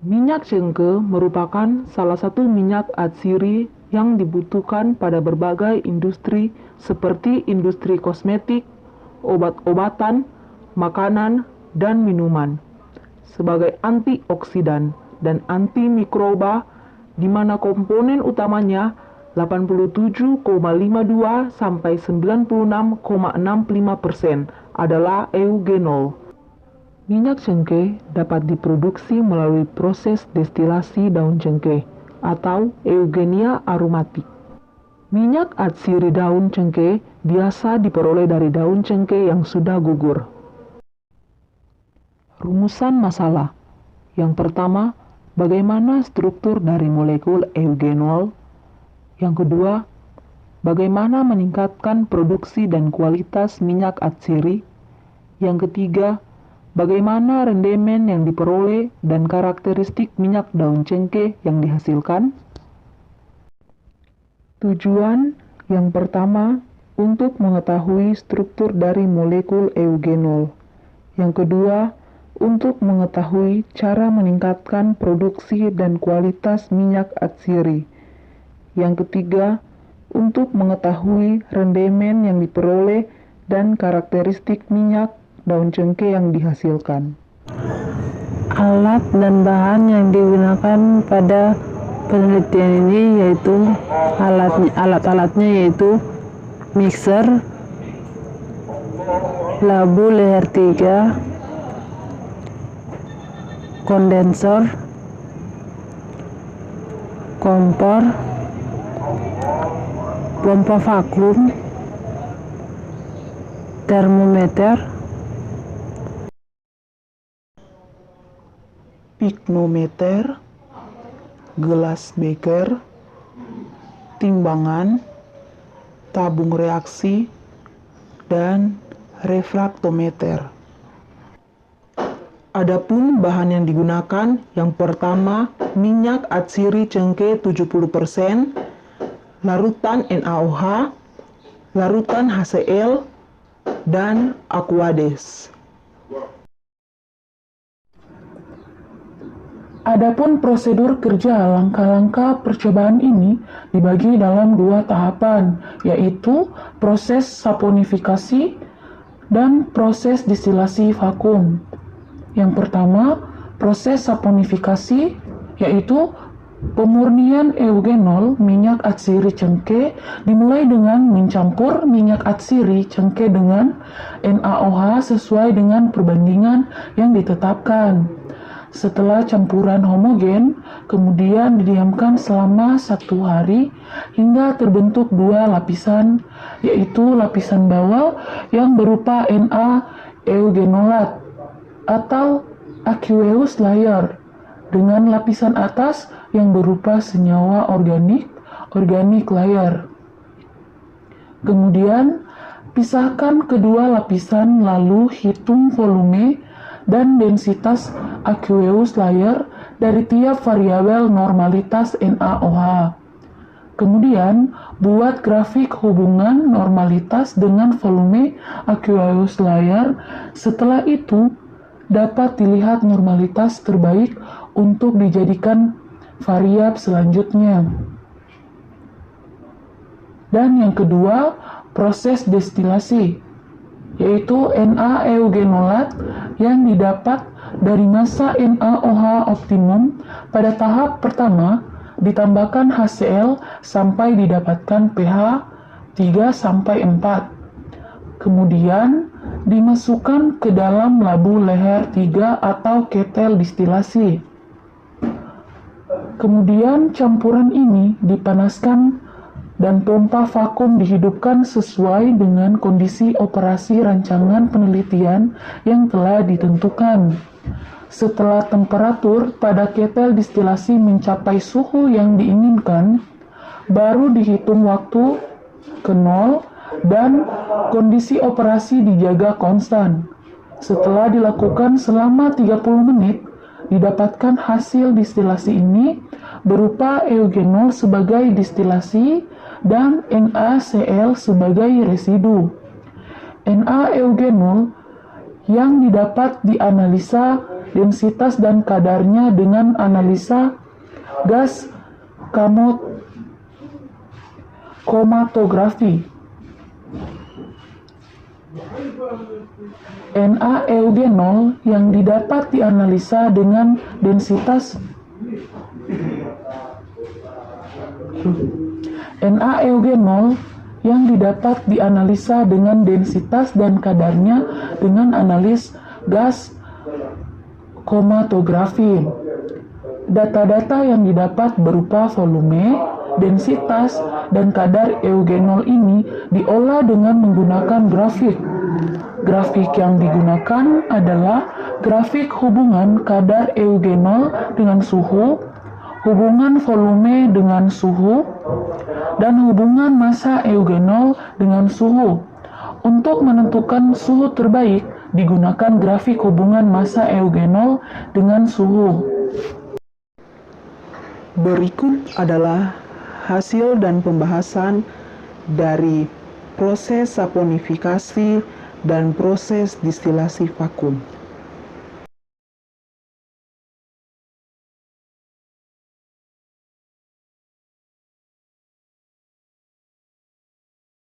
Minyak cengkeh merupakan salah satu minyak atsiri yang dibutuhkan pada berbagai industri seperti industri kosmetik, obat-obatan, makanan, dan minuman. Sebagai antioksidan dan antimikroba, di mana komponen utamanya 87,52 sampai 96,65% adalah eugenol. Minyak cengkeh dapat diproduksi melalui proses destilasi daun cengkeh atau eugenia aromatik. Minyak atsiri daun cengkeh biasa diperoleh dari daun cengkeh yang sudah gugur. Rumusan masalah. Yang pertama, bagaimana struktur dari molekul eugenol? Yang kedua, bagaimana meningkatkan produksi dan kualitas minyak atsiri? Yang ketiga, bagaimana rendemen yang diperoleh dan karakteristik minyak daun cengkeh yang dihasilkan? Tujuan yang pertama untuk mengetahui struktur dari molekul eugenol. Yang kedua, untuk mengetahui cara meningkatkan produksi dan kualitas minyak atsiri. Yang ketiga, untuk mengetahui rendemen yang diperoleh dan karakteristik minyak daun cengkeh yang dihasilkan. Alat dan bahan yang digunakan pada penelitian ini yaitu alat-alatnya yaitu mixer, labu leher 3, kondensor, kompor, pompa vakum, termometer, Piknometer, gelas beker, timbangan, tabung reaksi, dan refraktometer. Adapun bahan yang digunakan, yang pertama minyak atsiri cengkeh 70%, larutan NaOH, larutan HCl, dan Aquades. Adapun prosedur kerja langkah-langkah percobaan ini dibagi dalam 2 tahapan, yaitu proses saponifikasi dan proses distilasi vakum. Yang pertama, proses saponifikasi, yaitu pemurnian eugenol minyak atsiri cengkeh dimulai dengan mencampur minyak atsiri cengkeh dengan NaOH sesuai dengan perbandingan yang ditetapkan. Setelah campuran homogen, kemudian didiamkan selama 1 hari hingga terbentuk 2 lapisan, yaitu lapisan bawah yang berupa Na-eugenolat atau aqueous layer, dengan lapisan atas yang berupa senyawa organic layer. Kemudian, pisahkan kedua lapisan lalu hitung volume dan densitas aqueous layer dari tiap variabel normalitas NaOH. Kemudian, buat grafik hubungan normalitas dengan volume aqueous layer. Setelah itu, dapat dilihat normalitas terbaik untuk dijadikan variab selanjutnya. Dan yang kedua, proses destilasi, yaitu Na-eugenolat yang didapat dari massa NaOH optimum. Pada tahap pertama, ditambahkan HCl sampai didapatkan pH 3-4. Kemudian, dimasukkan ke dalam labu leher 3 atau ketel distilasi. Kemudian, campuran ini dipanaskan dan pompa vakum dihidupkan sesuai dengan kondisi operasi rancangan penelitian yang telah ditentukan. Setelah temperatur pada ketel distilasi mencapai suhu yang diinginkan, baru dihitung waktu ke 0 dan kondisi operasi dijaga konstan. Setelah dilakukan selama 30 menit, didapatkan hasil distilasi ini berupa eugenol sebagai distilasi dan NaCl sebagai residu. Na-eugenol yang didapat dianalisa densitas dan kadarnya dengan analisa gas kromatografi. NaEugenol yang didapat dianalisa dengan densitas NaEugenol yang didapat dianalisa dengan densitas dan kadarnya dengan analis gas kromatografi. Data-data yang didapat berupa volume, densitas, dan kadar eugenol ini diolah dengan menggunakan grafik. Grafik yang digunakan adalah grafik hubungan kadar eugenol dengan suhu, hubungan volume dengan suhu, dan hubungan massa eugenol dengan suhu. Untuk menentukan suhu terbaik, digunakan grafik hubungan massa eugenol dengan suhu. Berikut adalah hasil dan pembahasan dari proses saponifikasi dan proses distilasi vakum.